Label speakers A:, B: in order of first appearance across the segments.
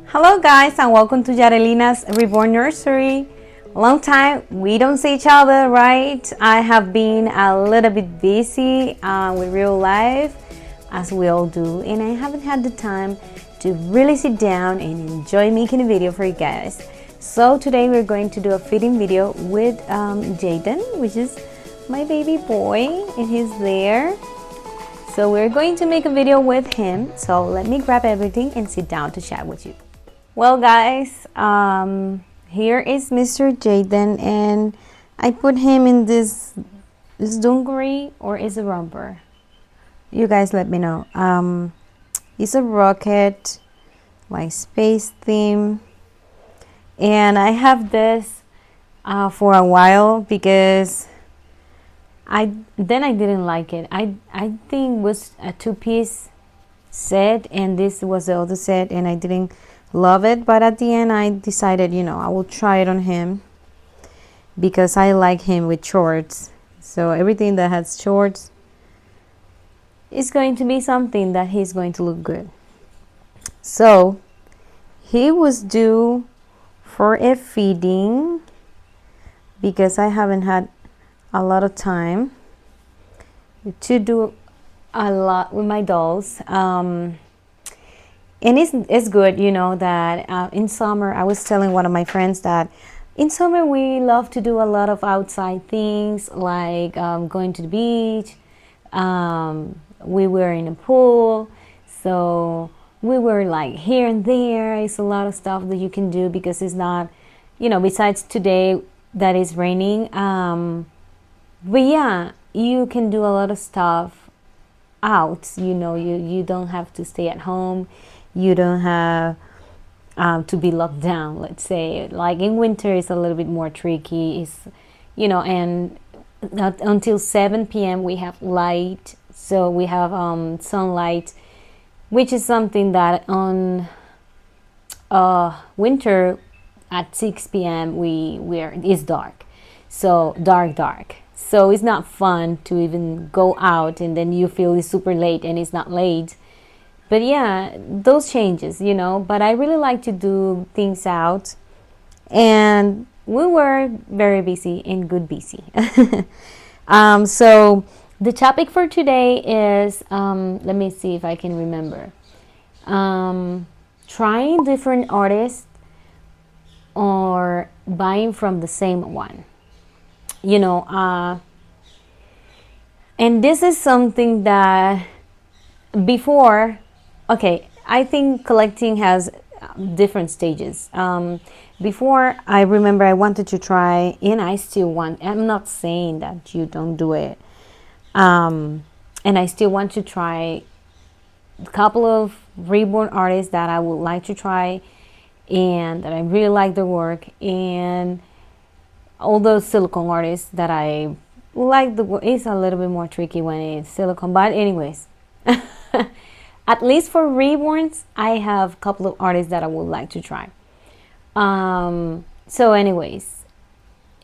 A: Hello guys and welcome to Yarelina's Reborn Nursery. Long time we don't see each other, right? I have been a little bit busy with real life, as we all do, and I haven't had the time to really sit down and enjoy making a video for you guys. So today we're going to do a feeding video with Jayden, which is my baby boy, and he's there. So we're going to make a video with him. So let me grab everything and sit down to chat with you. Well guys, here is Mr. Jayden, and I put him in this dungaree, or is a romper? You guys let me know. It's a rocket, like space theme, and I have this for a while because I didn't like it. I think it was a two-piece set, and this was the other set, and I didn't love it. But at the end I decided, I will try it on him because I like him with shorts. So everything that has shorts is going to be something that he's going to look good. So he was due for a feeding because I haven't had a lot of time to do a lot with my dolls. And it's good, that in summer, I was telling one of my friends that in summer we love to do a lot of outside things, like going to the beach. We were in a pool, so we were like here and there. It's a lot of stuff that you can do because it's not, besides today that is raining. But yeah, you can do a lot of stuff out. You don't have to stay at home. You don't have to be locked down, let's say. Like in winter, it's a little bit more tricky. It's, and until 7 p.m. we have light. So we have sunlight, which is something that on winter at 6 p.m. it's dark. So dark. So it's not fun to even go out, and then you feel it's super late and it's not late. But yeah, those changes, but I really like to do things out, and we were very busy and good busy. So the topic for today is, let me see if I can remember, trying different artists or buying from the same one. And this is something that before, okay, I think collecting has different stages. Before, I remember I wanted to try, and I still want, I'm not saying that you don't do it, and I still want to try a couple of Reborn artists that I would like to try and that I really like their work, and all those silicone artists that I like the work. It's a little bit more tricky when it's silicone, but anyways. At least for Reborns, I have a couple of artists that I would like to try. So anyways,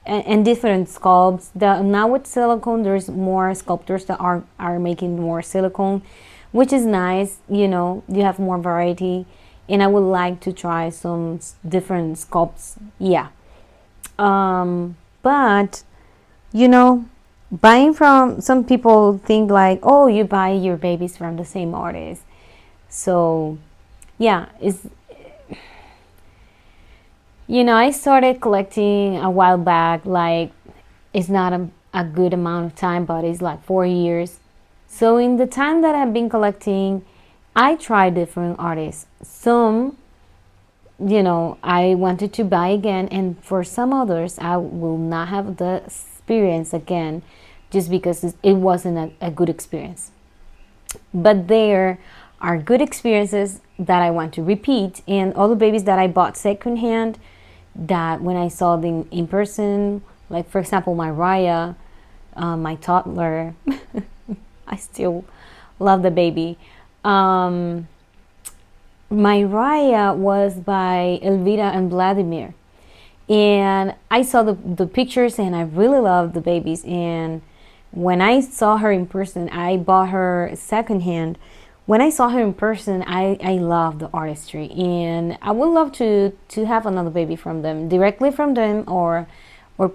A: and different sculpts. Now with silicone, there's more sculptors that are making more silicone, which is nice. You have more variety, and I would like to try some different sculpts. Yeah. But buying from, some people think like, oh, you buy your babies from the same artist. So yeah, I started collecting a while back. Like, it's not a good amount of time, but it's like 4 years. So in the time that I've been collecting, I tried different artists. Some, I wanted to buy again, and for some others I will not have the experience again, just because it wasn't a good experience. But there are good experiences that I want to repeat, and all the babies that I bought secondhand, that when I saw them in person, like for example my Raya, my toddler, I still love the baby. My Raya was by Elvira and Vladimir, and I saw the pictures and I really loved the babies, and when I saw her in person, I bought her secondhand, when I saw her in person, I love the artistry, and I would love to have another baby from them, directly from them, or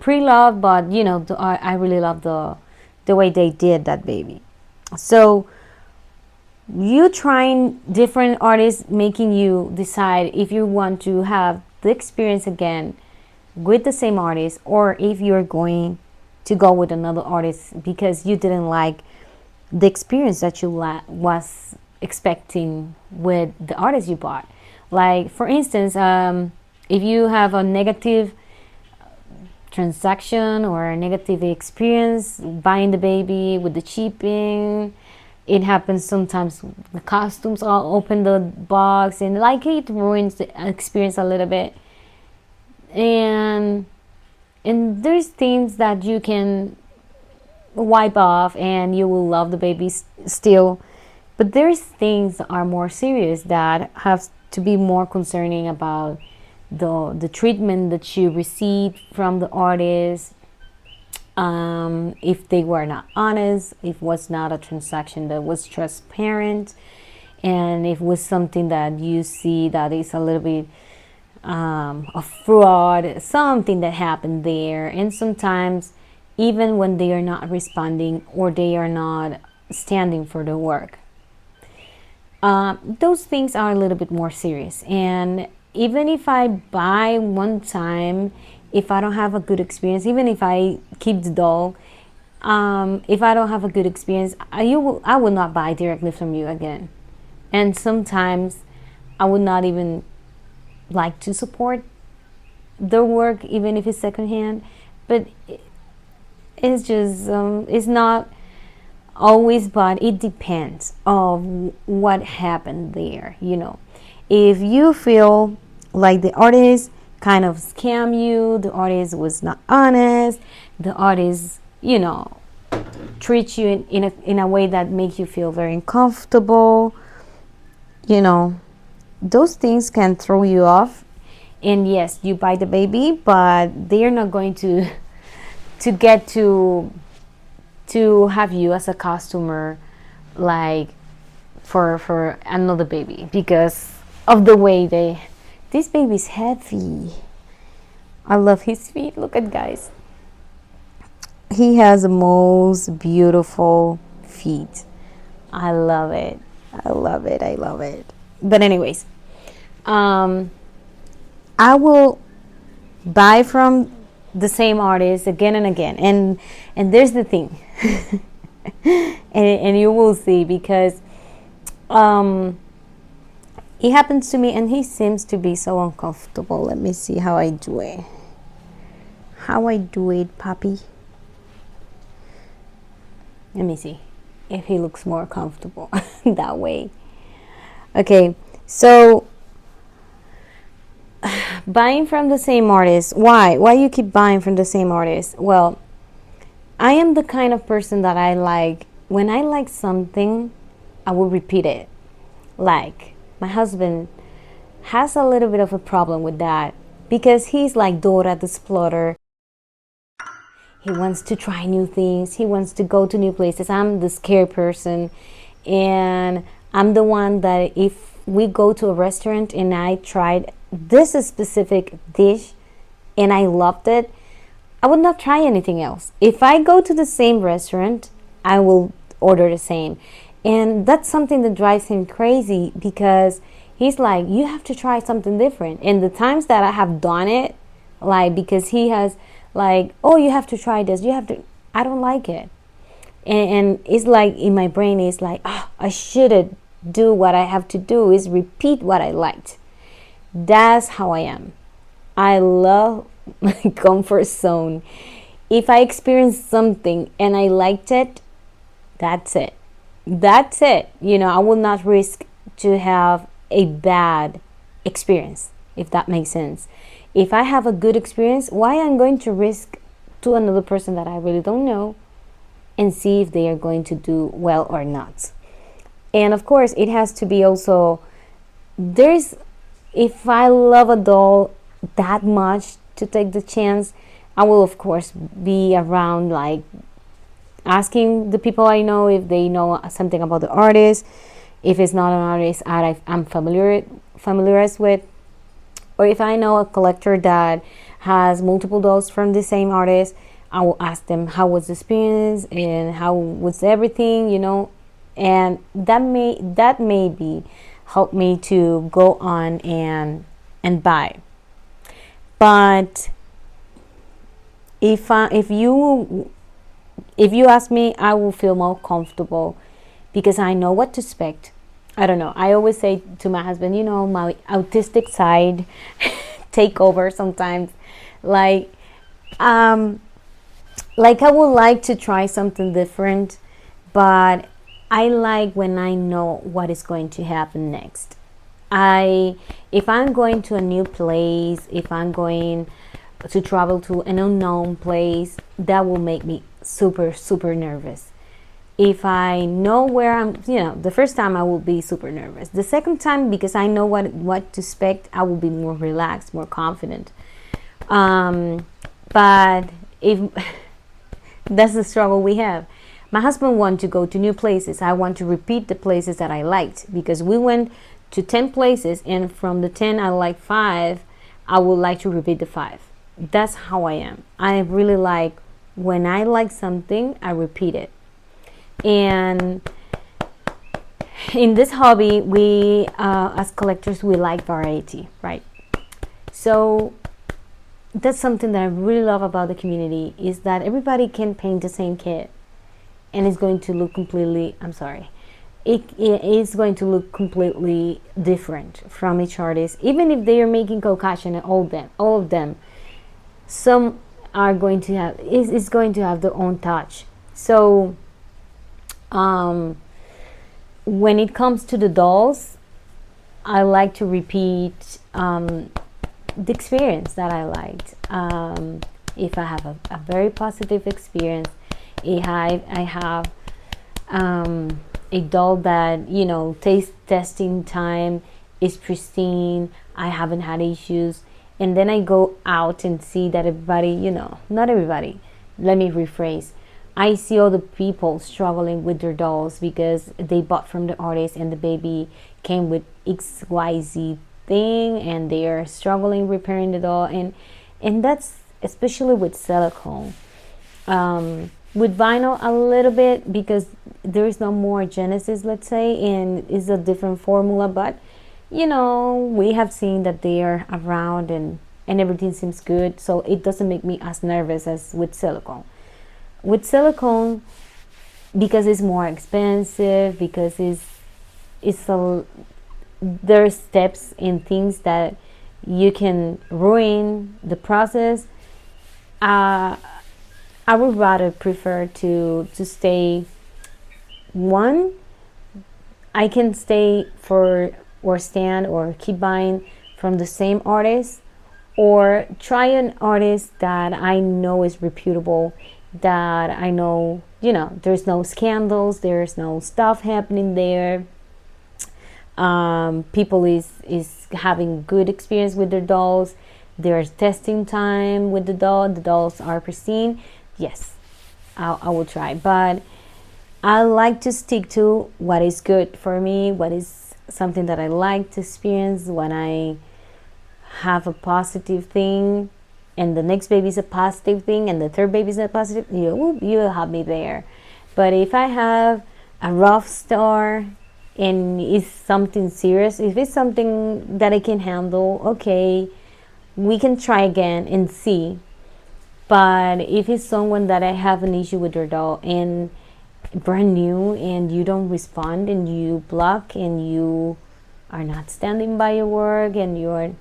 A: pre-love. But you know, I really love the way they did that baby. So you trying different artists, making you decide if you want to have the experience again with the same artist, or if you're going to go with another artist because you didn't like the experience that you was expecting with the artist you bought. Like for instance, if you have a negative transaction or a negative experience buying the baby with the shipping, it happens sometimes. The costumes all open the box, and like it ruins the experience a little bit. And there's things that you can wipe off and you will love the baby still, but there's things that are more serious that have to be more concerning about the treatment that you received from the artist. If they were not honest, if it was not a transaction that was transparent, and if it was something that you see that is a little bit a fraud, something that happened there. And sometimes even when they are not responding or they are not standing for the work, those things are a little bit more serious. And even if I buy one time, if I don't have a good experience, even if I keep the dog, if I don't have a good experience, I will not buy directly from you again. And sometimes I would not even like to support their work, even if it's secondhand. But it's just it's not always, but it depends of what happened there. You know, if you feel like the artist kind of scam you, the artist was not honest, the artist, you know, treats you in a way that makes you feel very uncomfortable, you know, those things can throw you off. And yes, you buy the baby, but they are not going to get to have you as a customer, like for another baby, because of the way this baby's heavy. I love his feet. Look at, guys, he has the most beautiful feet. I love it. I love it. I love it. But anyways, I will buy from the same artist again and again. And there's the thing, and you will see, because it happens to me, and he seems to be so uncomfortable. Let me see how I do it. How I do it, puppy. Let me see if he looks more comfortable that way. Okay, so buying from the same artist. Why you keep buying from the same artist? Well, I am the kind of person that I like, when I like something, I will repeat it. Like my husband has a little bit of a problem with that, because he's like Dora the Explorer. He wants to try new things. He wants to go to new places. I'm the scared person, and I'm the one that if we go to a restaurant and I tried this specific dish and I loved it, I would not try anything else. If I go to the same restaurant, I will order the same. And that's something that drives him crazy, because he's like, you have to try something different. And the times that I have done it, like, because he has like, oh, you have to try this, you have to, I don't like it. And it's like in my brain, it's like, oh, I shouldn't do what I have to do, is repeat what I liked. That's how I am. I love my comfort zone. If I experience something and I liked it, that's it. That's it. You know, I will not risk to have a bad experience, if that makes sense. If I have a good experience, why I'm going to risk to another person that I really don't know and see if they are going to do well or not. And of course, it has to be also, if I love a doll that much to take the chance, I will of course be around, like asking the people I know if they know something about the artist, if it's not an artist I'm familiarized with, or if I know a collector that has multiple dolls from the same artist, I will ask them how was the experience and how was everything, and that maybe help me to go on and buy. But if you ask me, I will feel more comfortable because I know what to expect. I don't know. I always say to my husband, my autistic side take over sometimes. Like, I would like to try something different, but I like when I know what is going to happen next. If I'm going to a new place, if I'm going to travel to an unknown place, that will make me super, super nervous. If I know where I'm, the first time I will be super nervous. The second time, because I know what to expect, I will be more relaxed, more confident. But if that's the struggle we have. My husband wants to go to new places. I want to repeat the places that I liked, because we went to 10 places, and from the 10 I like 5. I would like to repeat the 5. That's how I am. I really like, when I like something, I repeat it. And in this hobby, we as collectors, we like variety, right? So that's something that I really love about the community, is that everybody can paint the same kit and it's going to look completely, it is going to look completely different from each artist. Even if they are making Caucasian, and all of them, some are going to have, is going to have their own touch. So when it comes to the dolls, I like to repeat the experience that I liked. If I have a very positive experience, if I have a doll that taste testing time is pristine, I haven't had issues, and then I go out and see that everybody, not everybody, let me rephrase, I see all the people struggling with their dolls because they bought from the artist and the baby came with XYZ thing and they are struggling repairing the doll, and that's especially with silicone. With vinyl a little bit, because there is no more genesis, let's say, and it's a different formula, but we have seen that they are around and everything seems good, so it doesn't make me as nervous as with silicone. With silicone, because it's more expensive, because there are steps and things that you can ruin the process. I would rather prefer to stay one. I can stay for or stand or keep buying from the same artist, or try an artist that I know is reputable, that I know there's no scandals, there's no stuff happening there. People is having good experience with their dolls. There's testing time with the dolls are pristine. Yes, I will try, but I like to stick to what is good for me, what is something that I like to experience. When I have a positive thing and the next baby is a positive thing and the third baby is a positive, you'll have me there. But if I have a rough start and it's something serious, if it's something that I can handle, okay, we can try again and see. But if it's someone that I have an issue with their doll and brand new, and you don't respond and you block and you are not standing by your work and you're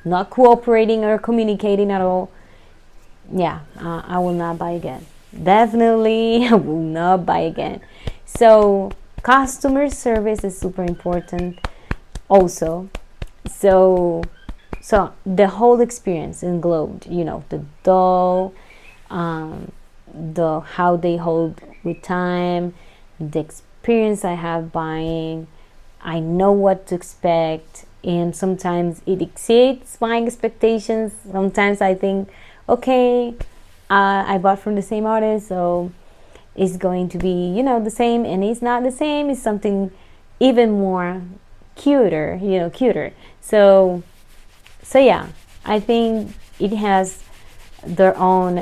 A: not cooperating or communicating at all, I will not buy again. Definitely, I will not buy again. So customer service is super important also. So the whole experience englobed, the doll, the how they hold with time, the experience I have buying. I know what to expect, and sometimes it exceeds my expectations. Sometimes I think, okay, I bought from the same artist, so it's going to be the same, and it's not the same. It's something even more cuter, cuter. So yeah, I think it has their own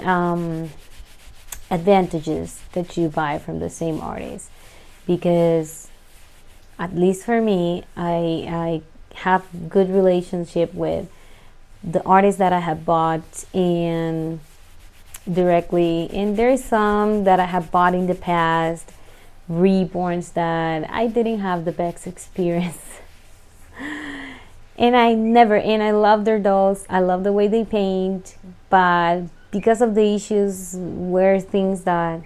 A: advantages that you buy from the same artist, because at least for me, I have good relationship with the artists that I have bought and directly, and there's some that I have bought in the past, reborns, that I didn't have the best experience. And I love their dolls. I love the way they paint, but because of the issues where things that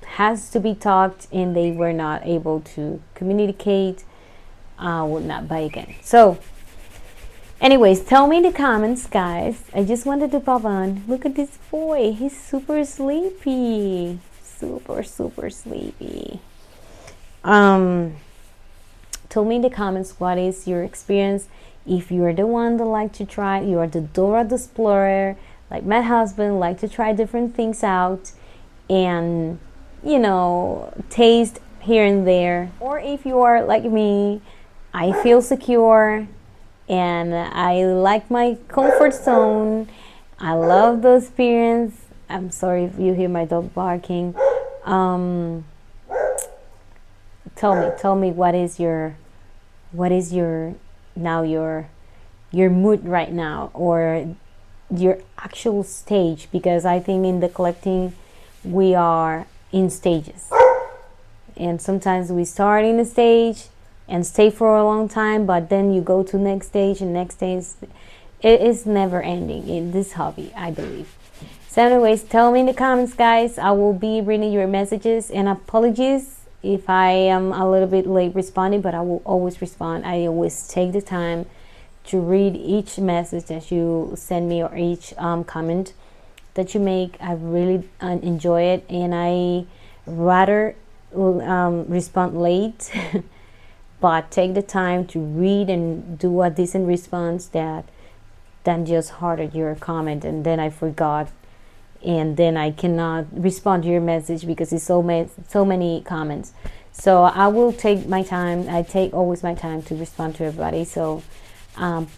A: has to be talked and they were not able to communicate, I would not buy again. So anyways, tell me in the comments, guys. I just wanted to pop on. Look at this boy. He's super sleepy. Super sleepy. Tell me in the comments what is your experience. If you are the one that like to try, you are the Dora the Explorer, like my husband, like to try different things out and taste here and there. Or if you are like me, I feel secure and I like my comfort zone. I love the experience. I'm sorry if you hear my dog barking. Tell me what is your mood right now, or your actual stage, because I think in the collecting we are in stages, and sometimes we start in a stage and stay for a long time, but then you go to next stage and next stage. It is never ending in this hobby, I believe. So anyways, tell me in the comments, guys. I will be reading your messages, and apologies if I am a little bit late responding, but I will always respond. I always take the time to read each message that you send me, or each comment that you make. I really enjoy it, and I rather respond late but take the time to read and do a decent response than just hearted your comment and then I forgot, and then I cannot respond to your message because it's so many comments. So I will take my time. I take always my time to respond to everybody. So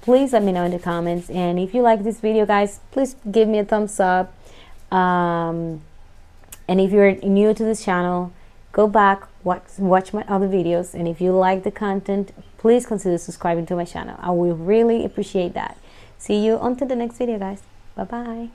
A: please let me know in the comments, and if you like this video, guys, please give me a thumbs up. And if you're new to this channel, go back, watch my other videos, and if you like the content, please consider subscribing to my channel. I will really appreciate that. See you on to the next video, guys. Bye bye.